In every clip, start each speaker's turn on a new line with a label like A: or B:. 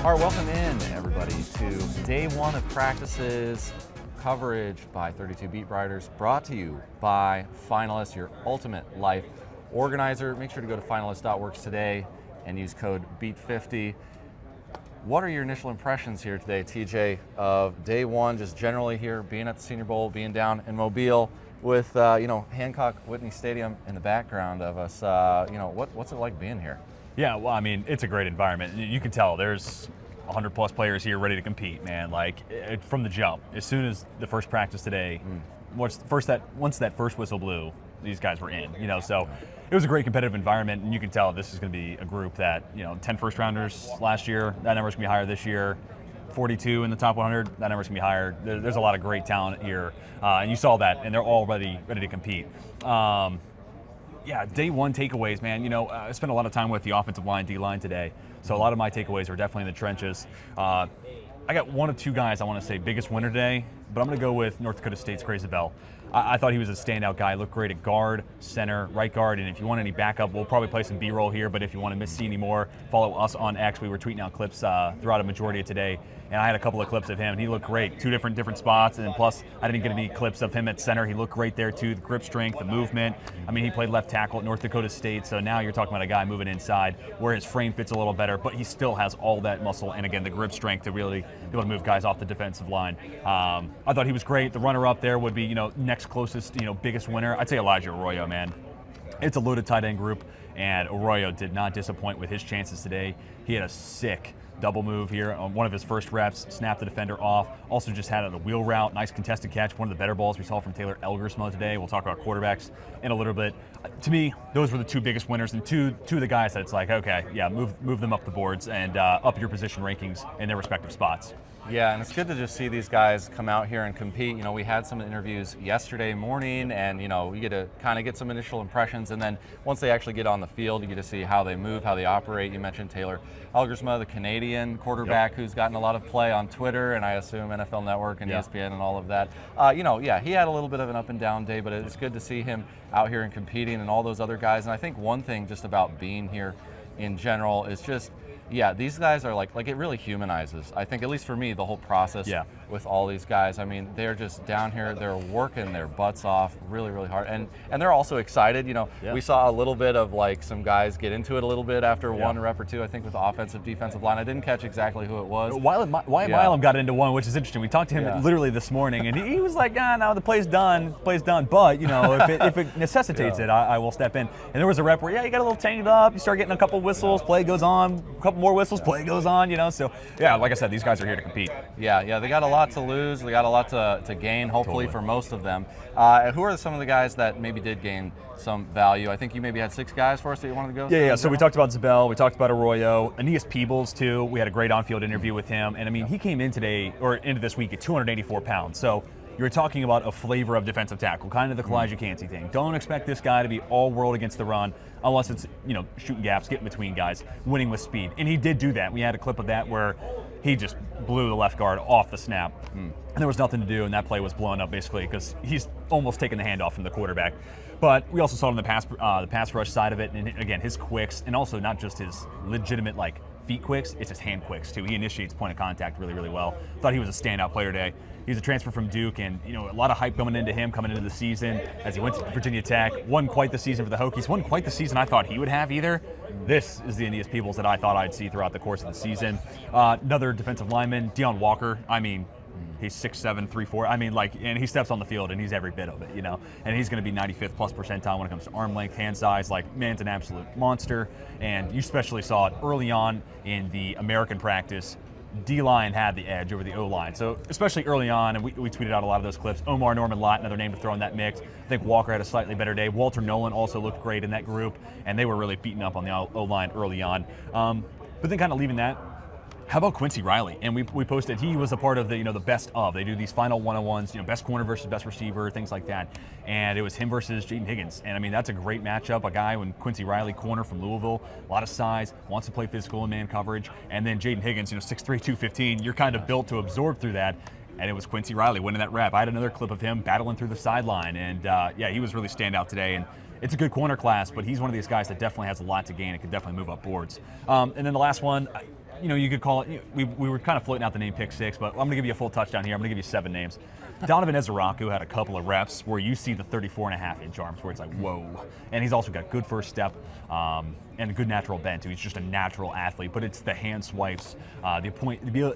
A: All right, welcome in, everybody, to day one of practices, coverage by 32 Beat Writers, brought to you by Finalist, your ultimate life organizer. Make sure to go to finalist.works today and use code BEAT50. What are your initial impressions here today, TJ, of day one, just generally here, being at the Senior Bowl, being down in Mobile with, Hancock Whitney Stadium in the background of us? What's it like being here?
B: Yeah, well, I mean, it's a great environment. You can tell there's 100 plus players here ready to compete, man. From the jump, as soon as the first practice today, once that first whistle blew, these guys were in. So it was a great competitive environment, and you can tell this is going to be a group that 10 first rounders last year. That number's going to be higher this year. 42 in the top 100. That number's going to be higher. There's a lot of great talent here, and you saw that, and they're all ready to compete. Yeah, day one takeaways, man. I spent a lot of time with the offensive line, D-line today, so a lot of my takeaways are definitely in the trenches. I got one of two guys I want to say biggest winner today, but I'm going to go with North Dakota State's Crazy Bell. I thought he was a standout guy. Looked great at guard, center, right guard, and if you want any backup, we'll probably play some B-roll here, but if you want to see any more, follow us on X. We were tweeting out clips throughout a majority of today, and I had a couple of clips of him, and he looked great. Two different spots, and then plus I didn't get any clips of him at center. He looked great there too, the grip strength, the movement. I mean, he played left tackle at North Dakota State, so now you're talking about a guy moving inside where his frame fits a little better, but he still has all that muscle and, again, the grip strength to really be able to move guys off the defensive line. I thought he was great. The runner-up there would be, next closest, biggest winner. I'd say Elijah Arroyo, man. It's a loaded tight end group, and Arroyo did not disappoint with his chances today. He had a sick double move here on one of his first reps, snapped the defender off. Also just had a wheel route, nice contested catch, one of the better balls we saw from Taylor Elgersma today. We'll talk about quarterbacks in a little bit. To me, those were the two biggest winners, and two of the guys that it's like, okay, yeah, move them up the boards and up your position rankings in their respective spots.
A: Yeah, and it's good to just see these guys come out here and compete. We had some interviews yesterday morning, and you get to kind of get some initial impressions, and then once they actually get on the field, you get to see how they move, how they operate. You mentioned Taylor Elgersma, the Canadian quarterback, who's gotten a lot of play on Twitter, and I assume NFL Network and ESPN and all of that. He had a little bit of an up and down day, but it's good to see him out here and competing, and all those other guys. And I think one thing just about being here in general is just, yeah, these guys are like it really humanizes, I think, at least for me, the whole process with all these guys. I mean, they're just down here, they're working their butts off really, really hard. And they're also excited. We saw a little bit of some guys get into it a little bit after one rep or two, I think, with the offensive, defensive line. I didn't catch exactly who it was.
B: Wyatt Milum got into one, which is interesting. We talked to him literally this morning, and he was like, no, the play's done. But, if it necessitates it, I will step in. And there was a rep where, you got a little tangled up, you start getting a couple whistles, play goes on, a couple more whistles, play goes on, So, yeah, like I said, these guys are here to compete.
A: Yeah, they got a lot to lose. They got a lot to gain, hopefully, for most of them. Who are some of the guys that maybe did gain some value? I think you maybe had 6 guys for us that you wanted to go through.
B: Yeah. So we talked about Zabel, we talked about Arroyo, Aeneas Peebles, too. We had a great on-field interview with him. And, I mean, he came in today, or into this week, at 284 pounds. So you're talking about a flavor of defensive tackle, kind of the Kalijah Cansey thing. Don't expect this guy to be all-world against the run unless it's, shooting gaps, getting between guys, winning with speed. And he did do that. We had a clip of that where he just blew the left guard off the snap. And there was nothing to do, and that play was blown up basically because he's almost taking the handoff from the quarterback. But we also saw it on the pass rush side of it, and again, his quicks, and also not just his legitimate feet quicks, it's his hand quicks too. He initiates point of contact really, really well. Thought he was a standout player today. He's a transfer from Duke, and a lot of hype coming into him coming into the season as he went to Virginia Tech. Wasn't quite the season for the Hokies. Wasn't quite the season I thought he would have either. This is the Aeneas Peebles that I thought I'd see throughout the course of the season. Another defensive lineman, Deion Walker. I mean, he's 6'7", 3'4". I mean, and he steps on the field and he's every bit of it, And he's going to be 95th plus percentile when it comes to arm length, hand size. Man's an absolute monster. And you especially saw it early on in the American practice. D-line had the edge over the O-line. So especially early on, and we tweeted out a lot of those clips. Omar Norman Lott, another name to throw in that mix. I think Walker had a slightly better day. Walter Nolan also looked great in that group, and they were really beating up on the O-line early on. But then kind of leaving that, how about Quincy Riley? And we posted he was a part of the the best of. They do these final one-on-ones, best corner versus best receiver, things like that. And it was him versus Jaden Higgins. And I mean, that's a great matchup. A guy when Quincy Riley, corner from Louisville, a lot of size, wants to play physical and man coverage. And then Jaden Higgins, 6'3", 215. You're kind of built to absorb through that. And it was Quincy Riley winning that rep. I had another clip of him battling through the sideline, and he was really standout today. And it's a good corner class, but he's one of these guys that definitely has a lot to gain and could definitely move up boards. And then the last one, you could call it, we were kind of floating out the name pick six, but I'm going to give you a full touchdown here. I'm going to give you 7 names. Donovan Edwards had a couple of reps where you see the 34.5-inch arms where it's like, whoa. And he's also got good first step and a good natural bend, too. He's just a natural athlete, but it's the hand swipes, the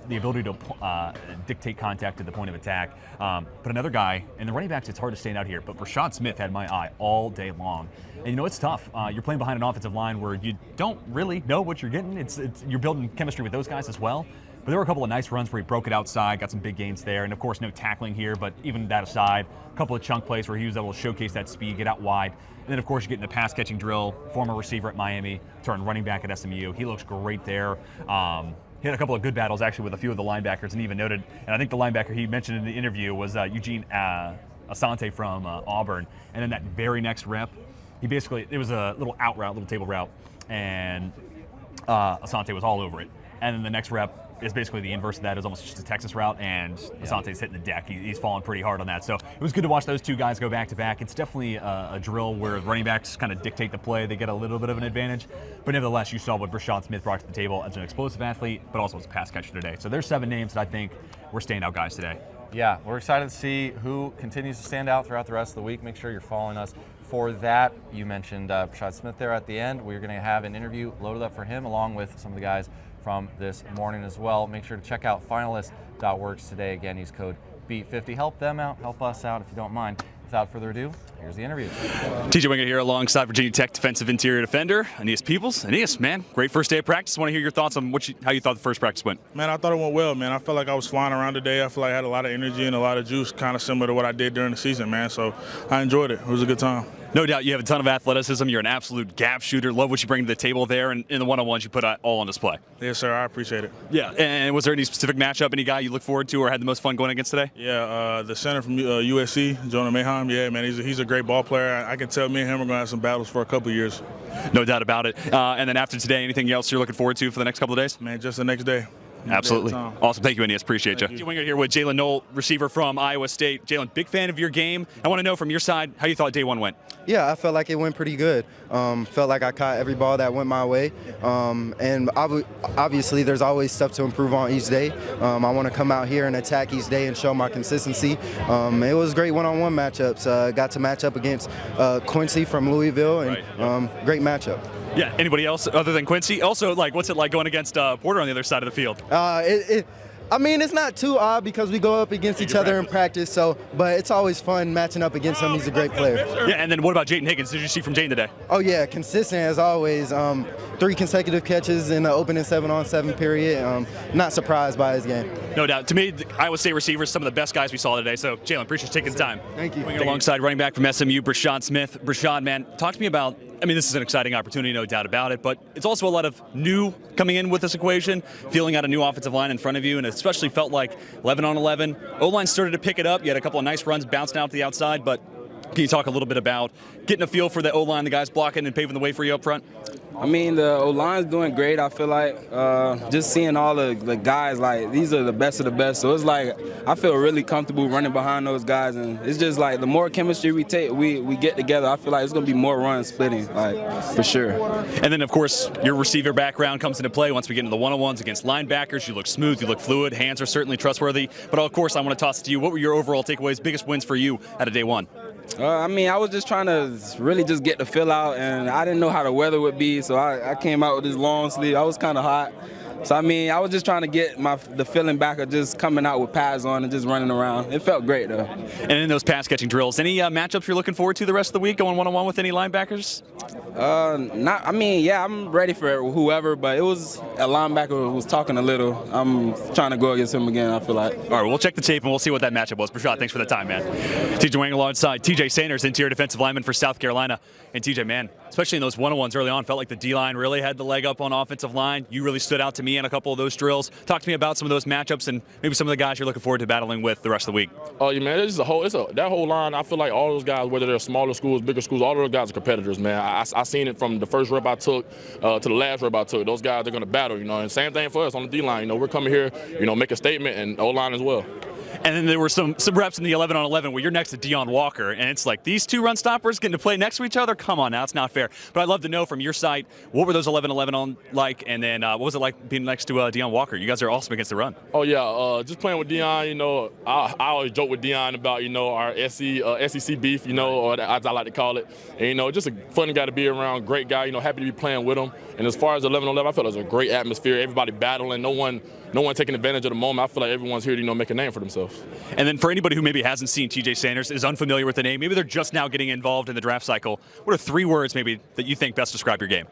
B: ability to dictate contact at the point of attack. But another guy, and the running backs, it's hard to stand out here, but Brashaad Smith had my eye all day long. And it's tough. You're playing behind an offensive line where you don't really know what you're getting. You're building chemistry with those guys as well. But there were a couple of nice runs where he broke it outside, got some big gains there. And of course, no tackling here, but even that aside, a couple of chunk plays where he was able to showcase that speed, get out wide. And then of course, you get in the pass catching drill, former receiver at Miami, turned running back at SMU. He looks great there. He had a couple of good battles actually with a few of the linebackers, and even noted, and I think the linebacker he mentioned in the interview was Eugene Asante from Auburn. And then that very next rep, it was a little out route, little table route, and Asante was all over it. And then the next rep is basically the inverse of that. It was almost just a Texas route, and Asante's hitting the deck. He's falling pretty hard on that. So it was good to watch those two guys go back to back. It's definitely a drill where running backs kind of dictate the play. They get a little bit of an advantage. But nevertheless, you saw what Brashaad Smith brought to the table as an explosive athlete, but also as a pass catcher today. So there's 7 names that I think were standout guys today.
A: Yeah, we're excited to see who continues to stand out throughout the rest of the week. Make sure you're following us for that. You mentioned Brashaad Smith there at the end. We're going to have an interview loaded up for him along with some of the guys from this morning as well. Make sure to check out finalist.works today. Again, use code BEAT50. Help them out, help us out if you don't mind. Without further ado, here's the interview.
B: TJ Winger here alongside Virginia Tech defensive interior defender, Aeneas Peebles. Aeneas, man, great first day of practice. I want to hear your thoughts on how you thought the first practice went.
C: Man, I thought it went well, man. I felt like I was flying around today. I feel like I had a lot of energy and a lot of juice, kind of similar to what I did during the season, man. So I enjoyed it. It was a good time.
B: No doubt you have a ton of athleticism. You're an absolute gap shooter. Love what you bring to the table there. And in the one-on-ones, you put all on display.
C: Yes, sir. I appreciate it.
B: Yeah. And was there any specific matchup, any guy you look forward to or had the most fun going against today?
C: Yeah, the center from USC, Jonah Mayhem. Yeah, man, he's a great ball player. I can tell me and him are going to have some battles for a couple of years.
B: No doubt about it. And then after today, anything else you're looking forward to for the next couple of days?
C: Man, just the next day.
B: Absolutely. Awesome. Thank you, Aeneas. Appreciate you. TJ Winger here with Jaylin Noel, receiver from Iowa State. Jaylin, big fan of your game. I want to know from your side how you thought day 1 went.
D: Yeah, I felt like it went pretty good. Felt like I caught every ball that went my way. And obviously, there's always stuff to improve on each day. I want to come out here and attack each day and show my consistency. It was great one-on-one matchups. Got to match up against Quincy from Louisville, and great matchup.
B: Yeah. Anybody else other than Quincy? Also, what's it like going against Porter on the other side of the field?
D: I mean, it's not too odd because we go up against each other in practice. But it's always fun matching up against him. He's a great player.
B: Yeah. And then what about Jayden Higgins? Did you see from Jayden today?
D: Oh yeah, consistent as always. 3 consecutive catches in the opening 7-on-7 period. Not surprised by his game.
B: No doubt. To me, the Iowa State receivers, some of the best guys we saw today. So, Jaylin, appreciate you taking the time.
D: Thank you.
B: Alongside running back from SMU, Brashaad Smith. Brashaad, man, talk to me about, this is an exciting opportunity, no doubt about it, but it's also a lot of new coming in with this equation, feeling out a new offensive line in front of you, and it especially felt like 11 on 11. O-line started to pick it up. You had a couple of nice runs bouncing out to the outside, but can you talk a little bit about getting a feel for the O-line, the guys blocking and paving the way for you up front?
E: The O-line's doing great. I feel like just seeing all the guys, these are the best of the best. So it's I feel really comfortable running behind those guys. And it's just the more chemistry we get together, I feel like it's going to be more runs splitting, for sure.
B: And then, of course, your receiver background comes into play once we get into the one-on-ones against linebackers. You look smooth, you look fluid, hands are certainly trustworthy. But, of course, I want to toss it to you. What were your overall takeaways, biggest wins for you out of day 1?
E: I was just trying to really just get the feel out, and I didn't know how the weather would be, so I came out with this long sleeve. I was kind of hot. So, I was just trying to get the feeling back of just coming out with pads on and just running around. It felt great, though.
B: And in those pass-catching drills, any matchups you're looking forward to the rest of the week, going one-on-one with any linebackers?
E: I'm ready for whoever, but it was a linebacker who was talking a little. I'm trying to go against him again, I feel like.
B: All right, we'll check the tape and we'll see what that matchup was. Brashaad, thanks for the time, man. TJ Wang alongside TJ Sanders, interior defensive lineman for South Carolina. And TJ, man, especially in those one-on-ones early on, felt like the D-line really had the leg up on offensive line. You really stood out to me in a couple of those drills. Talk to me about some of those matchups and maybe some of the guys you're looking forward to battling with the rest of the week.
F: Oh, yeah, man, that whole line, I feel like all those guys, whether they're smaller schools, bigger schools, all those guys are competitors, man. I seen it from the first rep I took to the last rep I took. Those guys are going to battle, and same thing for us on the D-line. We're coming here, make a statement, and O-line as well.
B: And then there were some reps in the 11-on-11 where you're next to Deion Walker, and it's like these two run stoppers getting to play next to each other? Come on now, it's not fair. But I'd love to know from your side, what were those 11-11 on like, and then what was it like being next to Deion Walker? You guys are awesome against the run.
F: Oh yeah, just playing with Deion. You know, I always joke with Deion about our SEC beef. Or as I like to call it. And just a fun guy to be around, great guy. Happy to be playing with him. And as far as 11-on-11, I felt it was a great atmosphere. Everybody battling, no one taking advantage of the moment. I feel like everyone's here to make a name for themselves.
B: And then for anybody who maybe hasn't seen TJ Sanders, is unfamiliar with the name, maybe they're just now getting involved in the draft cycle. What are 3 words maybe that you think best describe your game?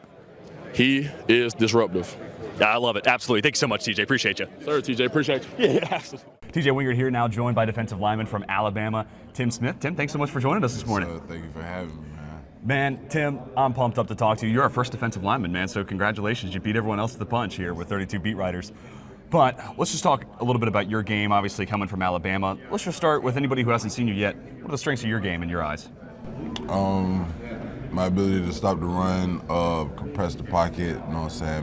F: He is disruptive.
B: I love it. Absolutely. Thanks so much, TJ. Appreciate you.
F: Sir, TJ, appreciate you.
B: Yeah, absolutely. TJ Wingard here now, joined by defensive lineman from Alabama, Tim Smith. Tim, thanks so much for joining us this morning.
G: Thank you for having me, man.
B: Man, Tim, I'm pumped up to talk to you. You're our first defensive lineman, man, so congratulations. You beat everyone else to the punch here with 32 beat writers. But let's just talk a little bit about your game, obviously coming from Alabama. Let's just start with anybody who hasn't seen you yet. What are the strengths of your game in your eyes?
G: My ability to stop the run, compress the pocket,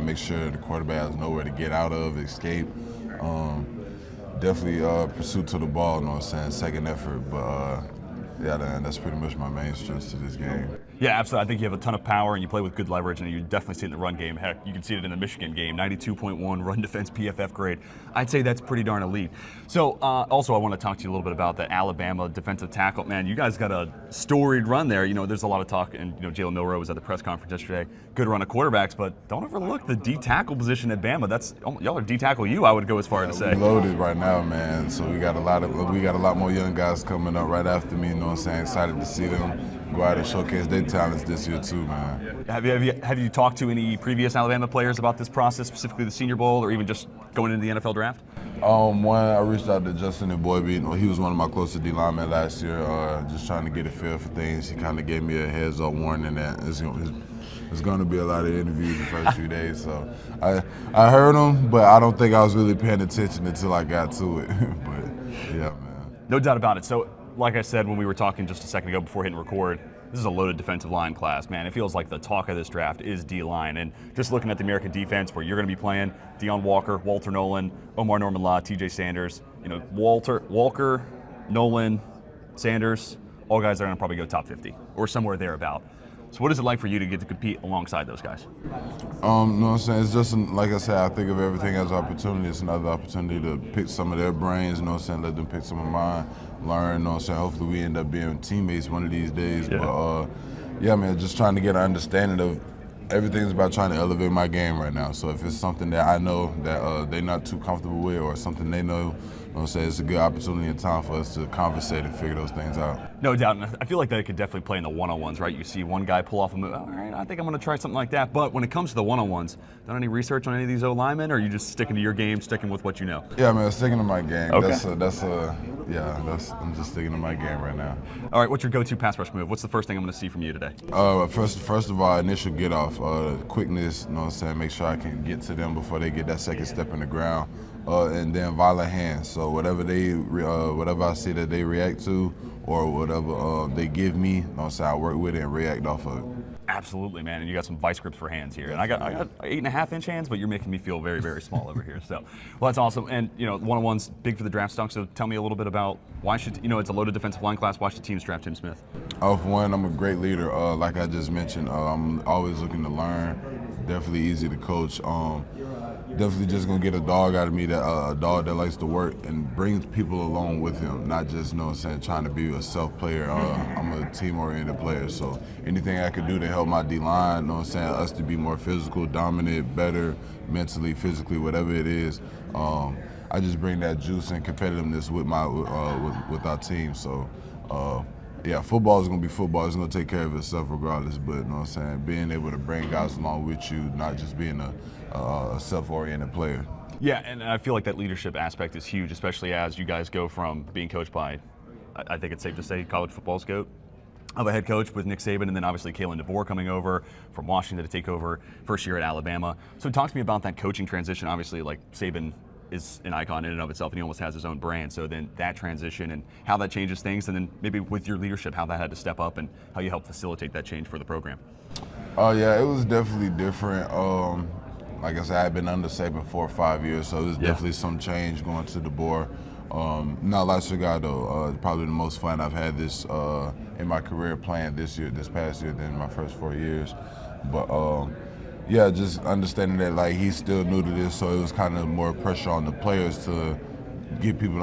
G: make sure the quarterback has nowhere to get out of, escape. Definitely pursuit to the ball, second effort. But that's pretty much my main strengths to this game.
B: Yeah, absolutely. I think you have a ton of power and you play with good leverage, and you definitely see it in the run game. Heck, you can see it in the Michigan game, 92.1 run defense PFF grade. I'd say that's pretty darn elite. So also I want to talk to you a little bit about the Alabama defensive tackle. Man, you guys got a storied run there. There's a lot of talk, and Jaylin Noel was at the press conference yesterday. Good run of quarterbacks, but don't overlook the D tackle position at Bama. Y'all are D tackle I would go as far as to say.
G: We're loaded right now, man. So we got a lot more young guys coming up right after me. Excited to see them go out and showcase their talents this year too, man.
B: Have you talked to any previous Alabama players about this process, specifically the Senior Bowl, or even just going into the NFL draft?
G: I reached out to Justin and Boybe. He was one of my closest D linemen last year, just trying to get a feel for things. He kind of gave me a heads up warning that it's going to be a lot of interviews the first few days. So I heard him, but I don't think I was really paying attention until I got to it. But yeah, man.
B: No doubt about it. So, like I said when we were talking just a second ago before hitting record, this is a loaded defensive line class, man. It feels like the talk of this draft is D-line. And just looking at the American defense where you're going to be playing, Deion Walker, Walter Nolan, Omar Norman-Law, TJ Sanders, Walker, Nolan, Sanders, all guys are going to probably go top 50 or somewhere thereabout. So what is it like for you to get to compete alongside those guys?
G: It's just, like I said, I think of everything as an opportunity. It's another opportunity to pick some of their brains, let them pick some of mine, learn, hopefully we end up being teammates one of these days. Yeah. But, just trying to get an understanding of everything's about trying to elevate my game right now. So if it's something that I know that they're not too comfortable with or something they know, it's a good opportunity and time for us to conversate and figure those things out.
B: No doubt. And I feel like that could definitely play in the one-on-ones, right? You see one guy pull off a move, all right, I think I'm going to try something like that. But when it comes to the one-on-ones, done any research on any of these O-linemen, or are you just sticking to your game, sticking with what you know?
G: Yeah, man, sticking to my game.
B: Okay.
G: I'm just sticking to my game right now.
B: All right, what's your go-to pass rush move? What's the first thing I'm going to see from you today?
G: First of all, initial get off, quickness, make sure I can get to them before they get that second step in the ground. And then violent hands. So whatever I see that they react to, or whatever they give me, I work with it and react off of it.
B: Absolutely, man. And you got some vice grips for hands here. And I got 8.5-inch hands, but you're making me feel very, very small over here. So, well, that's awesome. And one-on-one's big for the draft stock. So tell me a little bit about why should it's a loaded defensive line class. Why should teams draft Tim Smith?
G: For one, I'm a great leader. Like I just mentioned, I'm always looking to learn. Definitely easy to coach. Definitely just gonna get a dog out of me, a dog that likes to work and brings people along with him, not just trying to be a self player. I'm a team-oriented player, so anything I can do to help my D-line, us to be more physical, dominant, better, mentally, physically, whatever it is. I just bring that juice and competitiveness with with our team. So. Football is going to be football. It's going to take care of itself regardless. But, being able to bring guys along with you, not just being a self-oriented player.
B: Yeah, and I feel like that leadership aspect is huge, especially as you guys go from being coached by, I think it's safe to say, college football's GOAT, of a head coach with Nick Saban, and then obviously Kalen DeBoer coming over from Washington to take over first year at Alabama. So talk to me about that coaching transition. Obviously, like Saban is an icon in and of itself, and he almost has his own brand. So then that transition and how that changes things, and then maybe with your leadership, how that had to step up and how you helped facilitate that change for the program.
G: It was definitely different. Like I said, I had been under Saban 4 or 5 years, so it was definitely some change going to DeBoer. Not last year guy though. Probably the most fun I've had this in my career playing this past year than my first 4 years. But yeah, just understanding that like he's still new to this, so it was kind of more pressure on the players to get people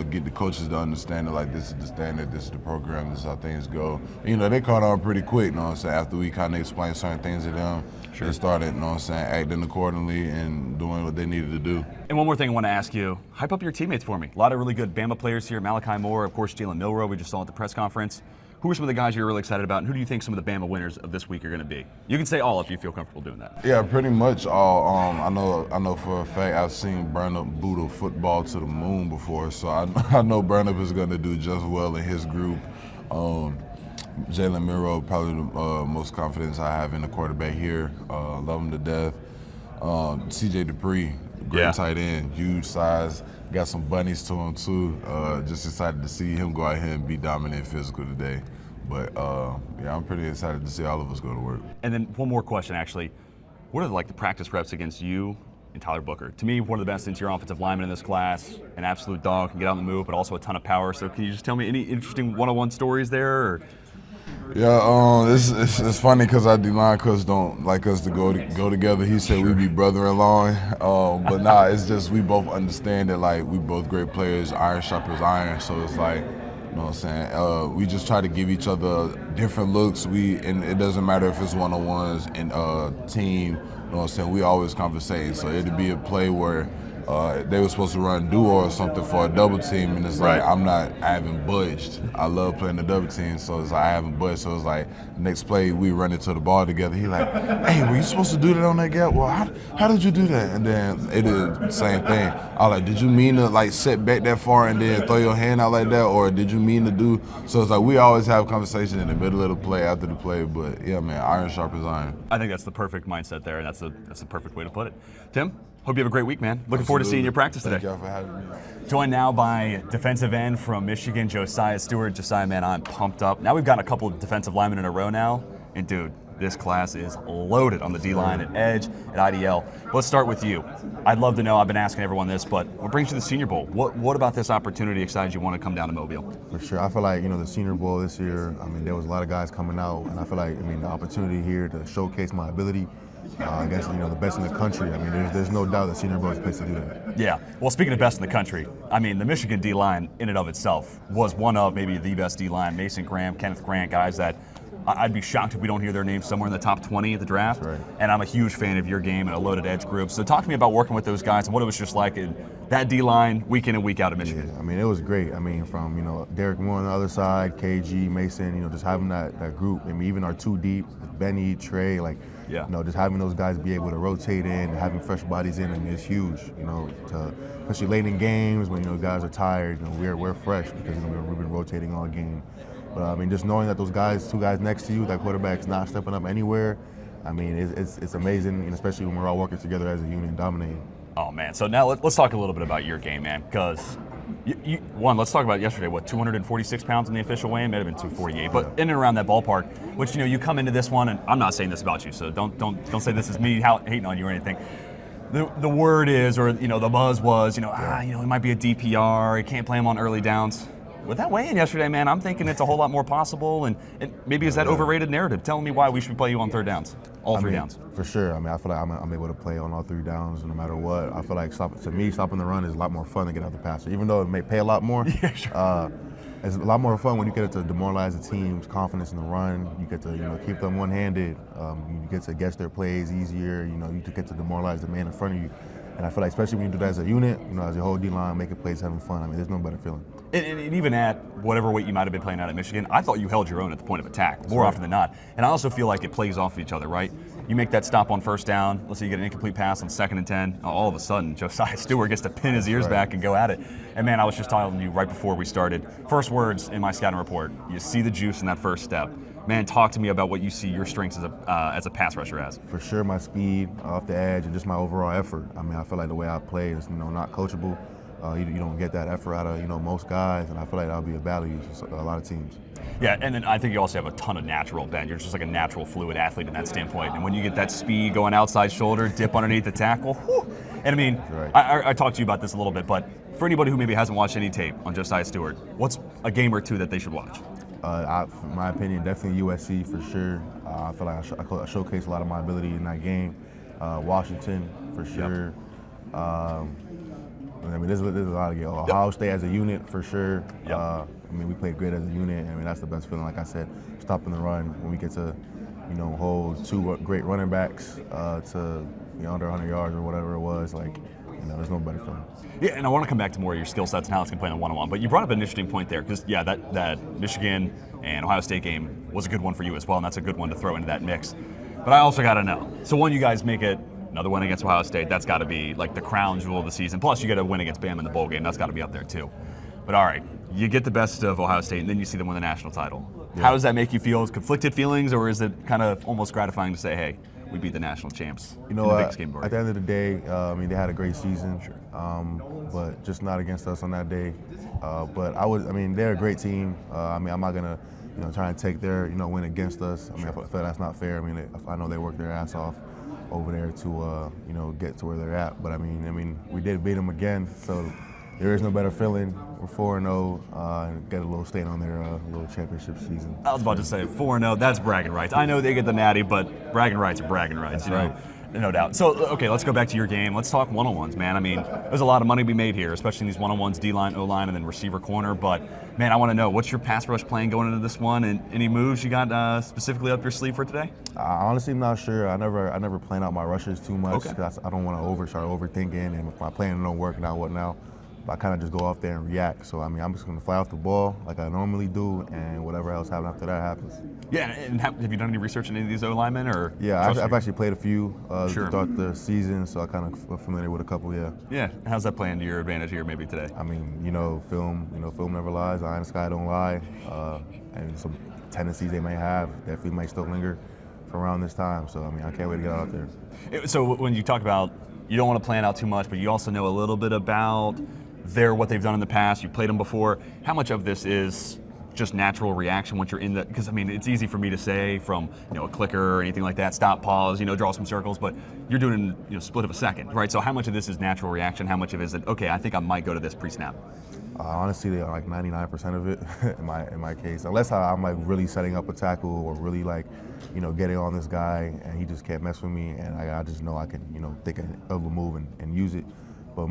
G: get the coaches to understand that like this is the standard, this is the program, this is how things go. You know, they caught on pretty quick, you know what I'm saying, after we kind of explained certain things to them. Sure. They started, you know what I'm saying, acting accordingly and doing what they needed to do.
B: And one more thing I want to ask you, hype up your teammates for me. A lot of really good Bama players here, Malachi Moore, of course, Jaylin Noel, we just saw at the press conference. Who are some of the guys you're really excited about, and who do you think some of the Bama winners of this week are going to be? You can say all if you feel comfortable doing that.
G: Yeah, pretty much all. I know for a fact I've seen Burnup boot a football to the moon before, so I know Burnup is going to do just well in his group. Jalen Miro, probably the most confidence I have in the quarterback here. Love him to death. CJ Dupree, great tight end, huge size. Got some bunnies to him too. Just excited to see him go out here and be dominant physical today. But yeah, I'm pretty excited to see all of us go to work.
B: And then one more question, actually. What are the practice reps against you and Tyler Booker? To me, one of the best interior offensive linemen in this class, an absolute dog, can get on the move, but also a ton of power. So can you just tell me any interesting one-on-one stories there? Or?
G: Yeah, it's funny because our D-line coach don't like us to go together. He said we be brother-in-law, but nah, it's just we both understand that like we both great players, iron sharpens iron. So it's like, you know what I'm saying, we just try to give each other different looks. And it doesn't matter if it's one-on-ones and team. You know what I'm saying? We always conversate. So it'd be a play where they were supposed to run duo or something for a double team, and it's like I haven't budged. I love playing the double team, so it's like I haven't budged. So it's like next play we run into the ball together. He like, hey, were you supposed to do that on that gap? Well, how did you do that? And then it is the same thing. I like, did you mean to like set back that far and then throw your hand out like that, or did you mean to do? So it's like we always have conversation in the middle of the play, after the play. But yeah, man, iron sharpens iron.
B: I think that's the perfect mindset there, and that's the perfect way to put it. Tim? Hope you have a great week, man. Looking forward to seeing your practice today.
G: Thank y'all for having me.
B: Joined now by defensive end from Michigan, Josaiah Stewart. Josiah, man, I'm pumped up. Now we've got a couple of defensive linemen in a row now, and dude, this class is loaded on the D-line at edge, at IDL. Let's start with you. I'd love to know, I've been asking everyone this, but what brings you to the Senior Bowl? What about this opportunity excited you want to come down to Mobile?
H: For sure. I feel like, the Senior Bowl this year, there was a lot of guys coming out, and I feel like, the opportunity here to showcase my ability against, the best in the country. There's no doubt that Senior Bowl is a place to do that.
B: Yeah. Well, speaking of best in the country, the Michigan D-line in and of itself was one of maybe the best D-line. Mason Graham, Kenneth Grant, guys that I'd be shocked if we don't hear their names somewhere in the top 20 at the draft.
H: Right.
B: And I'm a huge fan of your game and a loaded edge group. So talk to me about working with those guys and what it was just like in that D-line week in and week out at Michigan.
H: Yeah, it was great. From, Derek Moore on the other side, KG, Mason, just having that group. Even our two deep, Benny, Trey, just having those guys be able to rotate in, having fresh bodies in, is huge, especially late in games when, guys are tired, we're fresh because, we've been rotating all game. But just knowing that those guys, two guys next to you, that quarterback's not stepping up anywhere, it's amazing, and especially when we're all working together as a unit and dominating.
B: Oh man, so now let's talk a little bit about your game, man, because let's talk about yesterday, 246 pounds in the official weigh-in, may have been 248, but in and around that ballpark, which, you come into this one, and I'm not saying this about you, so don't say this is me hating on you or anything. The word is, or, the buzz was, it might be a DPR, you can't play him on early downs. With that weigh-in yesterday, man, I'm thinking it's a whole lot more possible, and maybe is that overrated narrative? Telling me why we should play you on third downs, all three downs.
H: For sure. I feel like I'm able to play on all three downs no matter what. I feel like to me, stopping the run is a lot more fun than get out the passer. Even though it may pay a lot more, it's a lot more fun when you get to demoralize the team's confidence in the run. You get to keep them one-handed. You get to guess their plays easier. You get to demoralize the man in front of you. And I feel like, especially when you do that as a unit, as a whole D-line, making plays, having fun, there's no better feeling.
B: And even at whatever weight you might have been playing out at Michigan, I thought you held your own at the point of attack more often than not. And I also feel like it plays off of each other, right? You make that stop on first down, let's say you get an incomplete pass on 2nd and 10, all of a sudden Josaiah Stewart gets to pin his ears back and go at it. And man, I was just telling you right before we started, first words in my scouting report, you see the juice in that first step. Man, talk to me about what you see your strengths as a pass rusher as.
H: For sure, my speed off the edge and just my overall effort. I feel like the way I play is, not coachable. You don't get that effort out of most guys, and I feel like that'll be a value to a lot of teams.
B: Yeah, and then I think you also have a ton of natural bend. You're just like a natural fluid athlete in that standpoint. And when you get that speed going outside shoulder, dip underneath the tackle, whew. And I mean,
H: Right.
B: I talked to you about this a little bit, but for anybody who maybe hasn't watched any tape on Josaiah Stewart, what's a game or two that they should watch?
H: In my opinion, definitely USC for sure. I feel like I showcase a lot of my ability in that game. Washington for sure. I mean, there's a lot of games. Ohio State as a unit for sure. I mean, we played great as a unit. I mean, that's the best feeling. Like I said, stopping the run when we get to, hold two great running backs to under 100 yards or whatever it was. Like, there's no better feeling.
B: Yeah, and I want to come back to more of your skill sets and how it's going to play in the one-on-one. But you brought up an interesting point there because, that Michigan and Ohio State game was a good one for you as well, and that's a good one to throw into that mix. But I also got to know. So when you guys make it another win against Ohio State, that's got to be like the crown jewel of the season. Plus, you get a win against Bama in the bowl game. That's got to be up there too. But all right, you get the best of Ohio State, and then you see them win the national title. Yeah. How does that make you feel? Conflicted feelings, or is it kind of almost gratifying to say, hey, we beat the national champs in the biggest game of our
H: at the end of the day, I mean, they had a great season, but just not against us on that day. But they're a great team. I'm not gonna, try and take their, win against us. I mean, I feel that's not fair. I mean, I know they worked their ass off over there to, get to where they're at. But I mean, we did beat them again, so there is no better feeling. We're 4-0, and get a little stain on their little championship season.
B: I was about to say 4-0. That's bragging rights. I know they get the natty, but bragging rights are bragging rights.
H: That's right.
B: No doubt. So, okay, let's go back to your game. Let's talk one-on-ones, man. I mean, there's a lot of money to be made here, especially in these one-on-ones, D-line, O-line, and then receiver corner. But, man, I want to know, what's your pass rush plan going into this one, and any moves you got specifically up your sleeve for today?
H: I honestly am not sure. I never plan out my rushes too much because I don't want to start overthinking, and if my plan don't work, now what now? I kind of just go off there and react. So, I mean, I'm just going to fly off the ball like I normally do, and whatever else happens after that happens.
B: Yeah, and have you done any research on any of these O-linemen?
H: Yeah, I've actually played a few throughout the season, so I kind of familiar with a couple, yeah.
B: Yeah, how's that playing to your advantage here maybe today?
H: I mean, film never lies, eye in the sky don't lie, and some tendencies they may have definitely might still linger for around this time. So, I mean, I can't wait to get out there.
B: So when you talk about you don't want to plan out too much, but you also know a little bit about what they've done in the past, you played them before. How much of this is just natural reaction once you're in the, because I mean, it's easy for me to say from, a clicker or anything like that, stop, pause, draw some circles, but you're doing it in, split of a second, right? So how much of this is natural reaction? How much of it is it, okay, I think I might go to this pre-snap?
H: Honestly, they're like 99% of it in my case, unless I'm like really setting up a tackle or really like, getting on this guy and he just can't mess with me, and I just know I can, think of a move and use it. But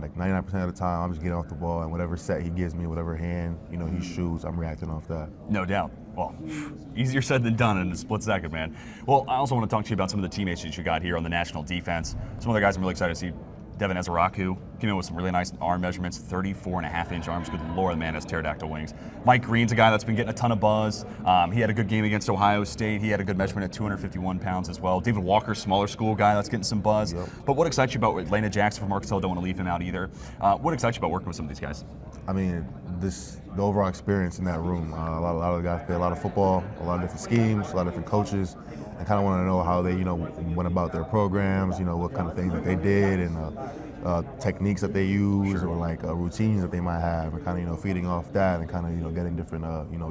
H: like 99% of the time, I'm just getting off the ball, and whatever set he gives me, whatever hand he shoots, I'm reacting off that.
B: No doubt. Well, easier said than done in a split second, man. Well, I also want to talk to you about some of the teammates that you got here on the national defense. Some other guys I'm really excited to see. Devin Ezeraku came in with some really nice arm measurements, 34.5-inch arms. Good Lord, the man has pterodactyl wings. Mike Green's a guy that's been getting a ton of buzz. He had a good game against Ohio State. He had a good measurement at 251 pounds as well. David Walker, smaller school guy that's getting some buzz. Yep. But what excites you about Lena Jackson from Arkansas? Don't want to leave him out either. What excites you about working with some of these guys?
H: I mean, the overall experience in that room. A lot of the guys play a lot of football, a lot of different schemes, a lot of different coaches. I kind of want to know how they, went about their programs, what kind of things that they did, and techniques that they use, or like routines that they might have, and kind of, feeding off that, and kind of, getting different,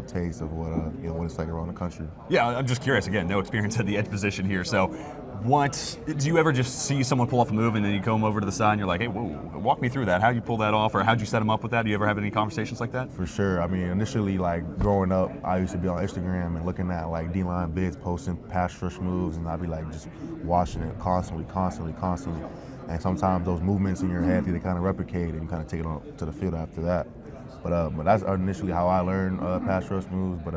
H: tastes of what, what it's like around the country.
B: Yeah, I'm just curious. Again, no experience at the edge position here, so. What do you ever just see someone pull off a move and then you come over to the side and you're like, hey, whoa, walk me through that. How'd you pull that off, or how'd you set them up with that? Do you ever have any conversations like that?
H: For sure. I mean, initially, like growing up, I used to be on Instagram and looking at like D-line bids, posting pass rush moves, and I'd be like just watching it constantly. And sometimes those movements in your head, they kind of replicate, and you kind of take it on to the field after that. But that's initially how I learned pass rush moves. But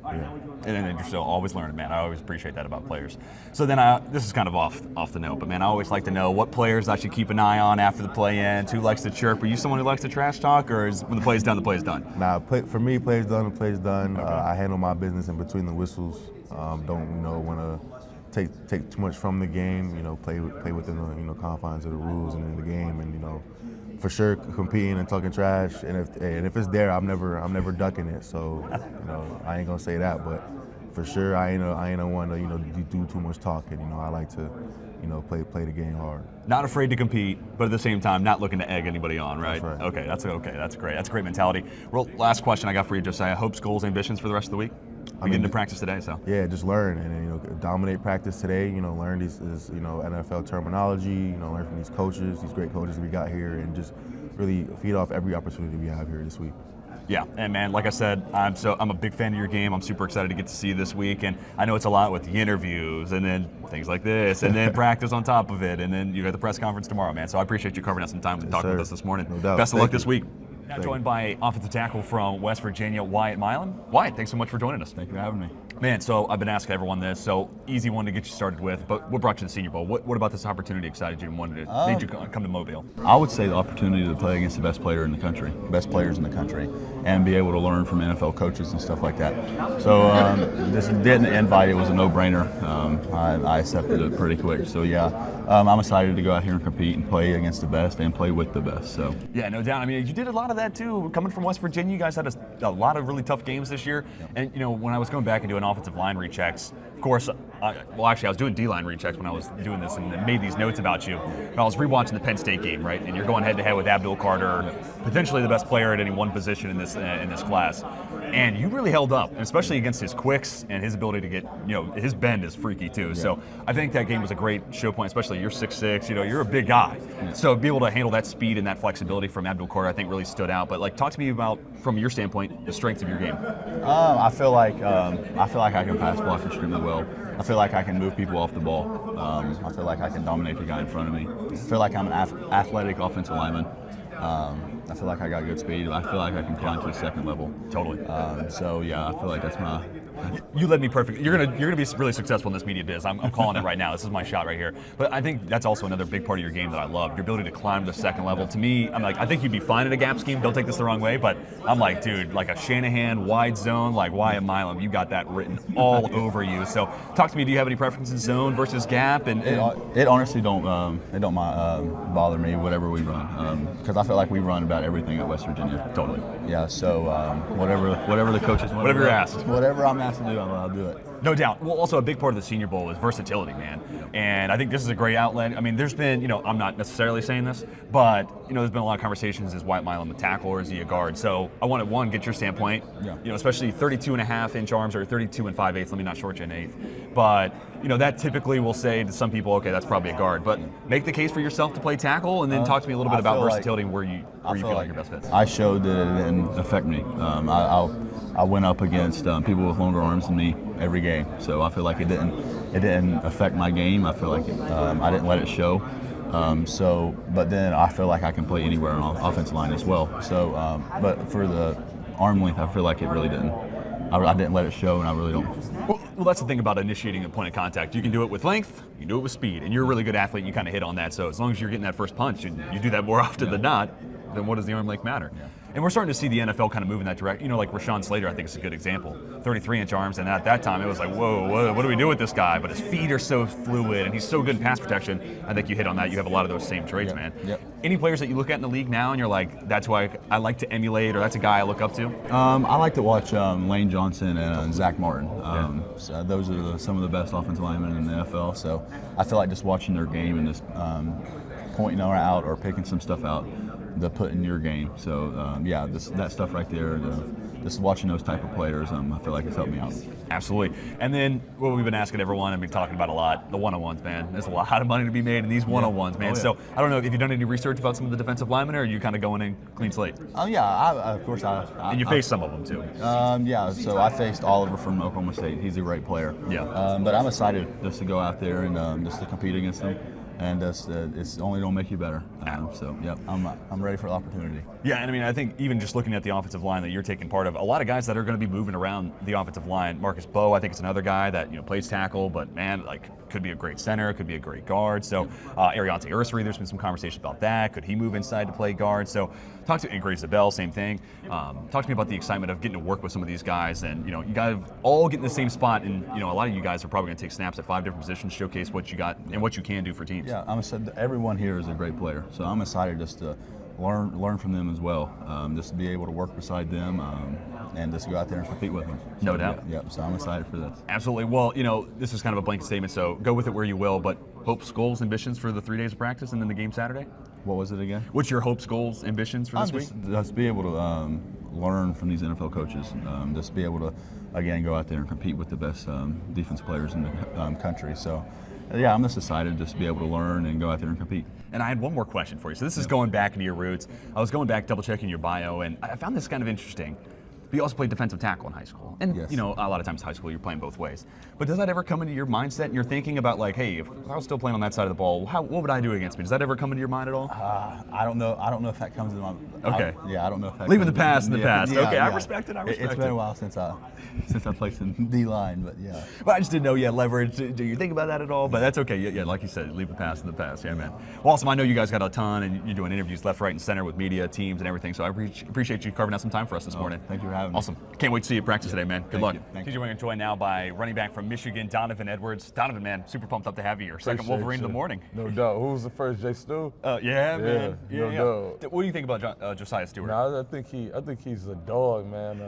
H: yeah.
B: And you're still always learning, man. I always appreciate that about players. So then, this is kind of off the note, but man, I always like to know what players I should keep an eye on after the play ends. Who likes to chirp? Are you someone who likes to trash talk, or is when the play's done, the play's done?
H: Nah, for me, play's done, the play's done. Okay. I handle my business in between the whistles. Don't want to take too much from the game. Play within the confines of the rules and in the game, and for sure competing and talking trash. And if it's there, I'm never ducking it. So I ain't gonna say that, but for sure, I ain't no one to do too much talking. I like to play the game hard.
B: Not afraid to compete, but at the same time, not looking to egg anybody on, right?
H: That's right.
B: Okay, that's great. That's a great mentality. Well, last question I got for you, Josiah. Hopes, goals, ambitions for the rest of the week? We get into practice today, so.
H: Yeah, just learn and dominate practice today. Learn this NFL terminology. Learn from these coaches, these great coaches we got here, and just really feed off every opportunity we have here this week.
B: Yeah, and man, like I said, I'm a big fan of your game. I'm super excited to get to see you this week, and I know it's a lot with the interviews and then things like this, and then practice on top of it, and then you got the press conference tomorrow, man. So I appreciate you carving out some time to talk with us this morning.
H: No doubt.
B: Best of luck this week. Now
H: Thank
B: joined by offensive tackle from West Virginia, Wyatt Milum. Wyatt, thanks so much for joining us.
I: Thank you for having me.
B: Man, so I've been asking everyone this, so easy one to get you started with, but what brought you to the Senior Bowl? What about this opportunity excited you and made you come to Mobile?
I: I would say the opportunity to play against the best player in the country, best players in the country, and be able to learn from NFL coaches and stuff like that. So this didn't invite, it was a no-brainer. I accepted it pretty quick. So yeah, I'm excited to go out here and compete and play against the best and play with the best. So
B: yeah, no doubt. I mean, you did a lot of that too. Coming from West Virginia, you guys had a lot of really tough games this year. Yep. And when I was going back and doing offensive line rechecks, of course, actually I was doing D-line rechecks when I was doing this and made these notes about you. And I was rewatching the Penn State game, right? And you're going head-to-head with Abdul Carter, potentially the best player at any one position in this class. And you really held up, and especially against his quicks and his ability to get, his bend is freaky too. Yeah. So I think that game was a great show point, especially you're 6'6", you're a big guy. Yeah. So be able to handle that speed and that flexibility from Abdul Carter, I think really stood out. But talk to me about, from your standpoint, the strengths of your game.
I: I feel like I can pass block extremely well. I feel like I can move people off the ball. I feel like I can dominate the guy in front of me. I feel like I'm an athletic offensive lineman. I feel like I got good speed. I feel like I can climb to the second level.
B: Totally.
I: So yeah, I feel like that's my.
B: You led me perfectly. You're gonna be really successful in this media biz. I'm calling it right now. This is my shot right here. But I think that's also another big part of your game that I love. Your ability to climb to the second level. To me, I'm like, I think you'd be fine in a gap scheme. Don't take this the wrong way, but I'm like, dude, like a Shanahan wide zone, like Wyatt Milum, you got that written all over you. So talk to me. Do you have any preferences, zone versus gap? And
I: it honestly don't bother me whatever we run, because I feel like we run about everything at West Virginia.
B: Totally.
I: Yeah. So whatever the coaches want.
B: Whatever you're asked.
I: Whatever I'm asked to do, I'll do it.
B: No doubt. Well, also a big part of the Senior Bowl is versatility, man. And I think this is a great outlet. I mean, there's been, I'm not necessarily saying this, but, there's been a lot of conversations, is Wyatt Milum a tackle or is he a guard? So I wanted, one, get your standpoint, especially 32.5-inch arms or 32 and 5/8, let me not short you an eighth. But, that typically will say to some people, okay, that's probably a guard. But make the case for yourself to play tackle, and then talk to me a little bit about versatility and where you feel like your best fits.
I: I showed that it didn't affect me. I went up against people with longer arms than me every game, so I feel like it didn't affect my game. I feel like I didn't let it show. But then I feel like I can play anywhere on offensive line as well. So, but for the arm length, I feel like it really didn't. I didn't let it show, and I really don't.
B: Well, that's the thing about initiating a point of contact. You can do it with length, you can do it with speed, and you're a really good athlete, and you kind of hit on that. So as long as you're getting that first punch, and you do that more often than not, then what does the arm length matter? Yeah. And we're starting to see the NFL kind of move in that direction. Like Rashawn Slater, I think is a good example. 33-inch arms, and at that time it was like, whoa, what do we do with this guy? But his feet are so fluid, and he's so good in pass protection. I think you hit on that. You have a lot of those same traits, man. Yep. Any players that you look at in the league now, and you're like, that's why I like to emulate, or that's a guy I look up to?
I: I like to watch Lane Johnson and Zach Martin. So those are some of the best offensive linemen in the NFL. So I feel like just watching their game and just pointing out or picking some stuff out to put in your game. So that stuff right there, just watching those type of players, I feel like it's helped me out.
B: Absolutely. And then what we've been asking everyone and been talking about a lot, the one-on-ones, man. There's a lot of money to be made in these one-on-ones, man. So I don't know, have you done any research about some of the defensive linemen, or are you kind of going in clean slate?
I: Of course.
B: And you faced some of them too.
I: So I faced Oliver from Oklahoma State. He's a great player.
B: Yeah.
I: But I'm excited just to go out there and just to compete against him. And it's only going to make you better. I'm ready for the opportunity.
B: Yeah, and I mean, I think even just looking at the offensive line that you're taking part of, a lot of guys that are going to be moving around the offensive line. Marcus Bowe, I think, is another guy that plays tackle, but man, could be a great center, could be a great guard. So Ariante Ursary, there's been some conversation about that. Could he move inside to play guard? So talk to Grace Zabel, same thing. Talk to me about the excitement of getting to work with some of these guys, and you guys all get in the same spot, and a lot of you guys are probably going to take snaps at 5 different positions, showcase what you got and what you can do for teams.
I: Yeah, everyone here is a great player, so I'm excited just to learn from them as well. Just to be able to work beside them and just go out there and compete with them.
B: No doubt.
I: Yeah, so I'm excited for this.
B: Absolutely. Well, this is kind of a blanket statement, so go with it where you will, but hopes, goals, ambitions for the 3 days of practice and then the game Saturday?
I: What was it again?
B: What's your hopes, goals, ambitions for this week?
I: Just be able to learn from these NFL coaches. Just be able to, again, go out there and compete with the best defense players in the country. So, yeah, I'm just excited just to be able to learn and go out there and compete.
B: And I had one more question for you. So this is going back into your roots. I was going back, double checking your bio, and I found this kind of interesting. But you also played defensive tackle in high school. And,
I: yes.
B: a lot of times in high school you're playing both ways. But does that ever come into your mindset and you're thinking about, like, hey, if I was still playing on that side of the ball, what would I do against me? Does that ever come into your mind at all?
I: I don't know. I don't know if that comes into my.
B: Okay.
I: I don't know if that.
B: Leaving the past in the past.
I: Yeah,
B: okay,
I: yeah.
B: I respect it.
I: It's been a while since I played some D-line, but yeah.
B: But I just didn't know you had leverage. Do you think about that at all? But that's okay. Yeah, like you said, leave the past in the past. Yeah, man. Well, awesome. I know you guys got a ton, and you're doing interviews left, right, and center with media teams and everything. So I appreciate you carving out some time for us this morning.
I: Thank you for having me.
B: Awesome. Can't wait to see you at practice today, man. Good luck.
I: Thank you.
B: TJ, we're joined now by running back from Michigan, Donovan Edwards. Donovan, man, super pumped up to have you here. Second Wolverine of the morning.
J: No doubt. Who was the first, Jay Stu?
B: Yeah, man.
J: No doubt.
B: What do you think about Josaiah Stewart?
J: I think he's a dog, man.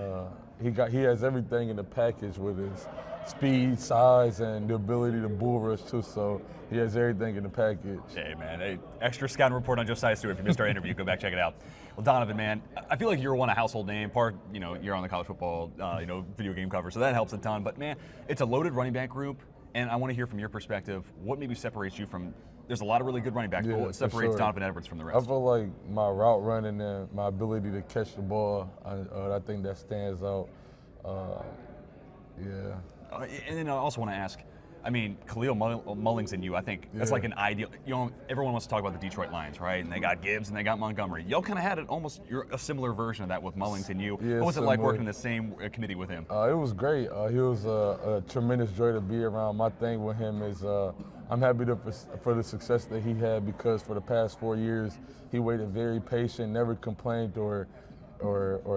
J: He has everything in the package with his speed, size, and the ability to bull rush too. So he has everything in the package.
B: Hey, man. Hey, extra scouting report on Josaiah Stewart. If you missed our interview, go back check it out. Well, Donovan, man, I feel like you're a household name. You're on the college football, video game cover, so that helps a ton. But man, it's a loaded running back group, and I want to hear from your perspective what maybe separates you from. There's a lot of really good running backs, but what separates Donovan Edwards from the rest?
J: I feel like my route running and my ability to catch the ball. I think that stands out.
B: And then I also want to ask. I mean, Khalil Mullings and you, I think that's like an ideal. Everyone wants to talk about the Detroit Lions, right? And they got Gibbs and they got Montgomery. Y'all kind of had you're a similar version of that with Mullings and you.
J: Yeah,
B: what was it like working in the same committee with him?
J: It was great. He was a tremendous joy to be around. My thing with him is I'm happy for the success that he had because for the past 4 years he waited very patient, never complained or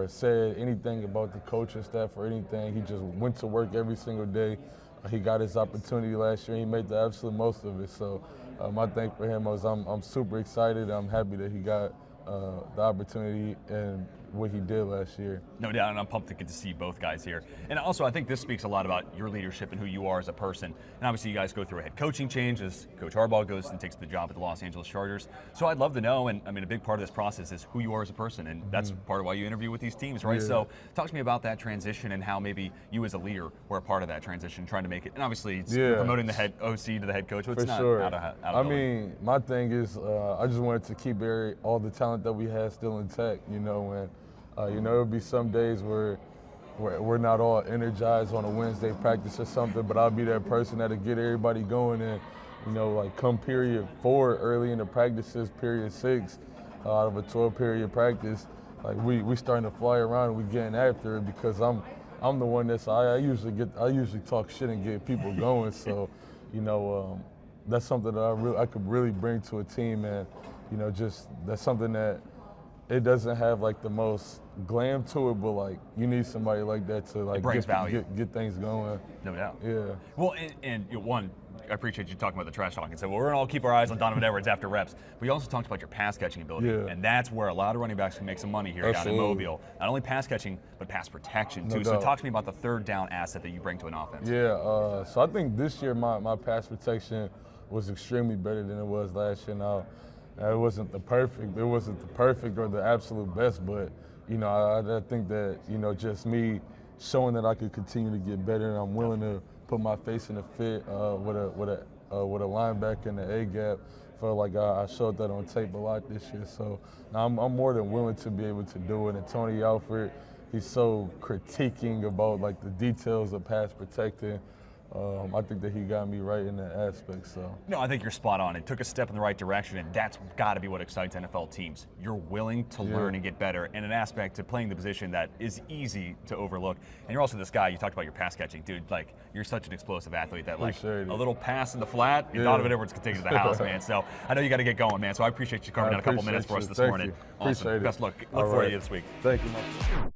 J: said anything about the coaching staff or anything. He just went to work every single day. He got his opportunity last year. He made the absolute most of it. So my thing for him was I'm super excited. I'm happy that he got the opportunity and what he did last year.
B: No doubt, and I'm pumped to get to see both guys here. And also, I think this speaks a lot about your leadership and who you are as a person. And obviously, you guys go through a head coaching change as Coach Harbaugh goes and takes the job at the Los Angeles Chargers. So I'd love to know, and I mean, a big part of this process is who you are as a person, and that's part of why you interview with these teams, right?
J: Yeah.
B: So talk to me about that transition and how maybe you as a leader were a part of that transition, trying to make it. And obviously, it's promoting the head OC to the head coach. So it's not out of
J: my thing is I just wanted to keep all the talent that we had still intact, and there'll be some days where we're not all energized on a Wednesday practice or something, but I'll be that person that'll get everybody going and, like come period 4 early in the practices, period 6 out of a 12-period practice, like we starting to fly around and we getting after it because I'm the one I usually talk shit and get people going. So, that's something that I could really bring to a team, and just that's something that it doesn't have like the most glam to it, but like you need somebody like that to like get things going.
B: No doubt.
J: Yeah.
B: Well, and one, I appreciate you talking about the trash talk and said, well, we're gonna all keep our eyes on Donovan Edwards after reps. But you also talked about your pass catching ability, and that's where a lot of running backs can make some money here down in Mobile. Not only pass catching, but pass protection too. So talk to me about the third down asset that you bring to an offense.
J: Yeah. So I think this year my pass protection was extremely better than it was last year. Now, it wasn't the perfect or the absolute best, but I think that just me showing that I could continue to get better, and I'm willing to put my face in the fit with a linebacker in the A gap. Felt like I showed that on tape a lot this year, so now I'm more than willing to be able to do it. And Tony Alford, he's so critiquing about like the details of pass protecting. I think that he got me right in that aspect. So
B: no, I think you're spot on. It took a step in the right direction, and that's got to be what excites NFL teams. You're willing to learn and get better, and an aspect to playing the position that is easy to overlook. And you're also this guy. You talked about your pass catching, dude. Like you're such an explosive athlete that like a little pass in the flat, Donovan Edwards can take it to the house, man. So I know you got to get going, man. So I appreciate you carving out a couple minutes for us this morning. Awesome.
J: Appreciate it.
B: Best luck. Look forward to you this week.
J: Thank you, man.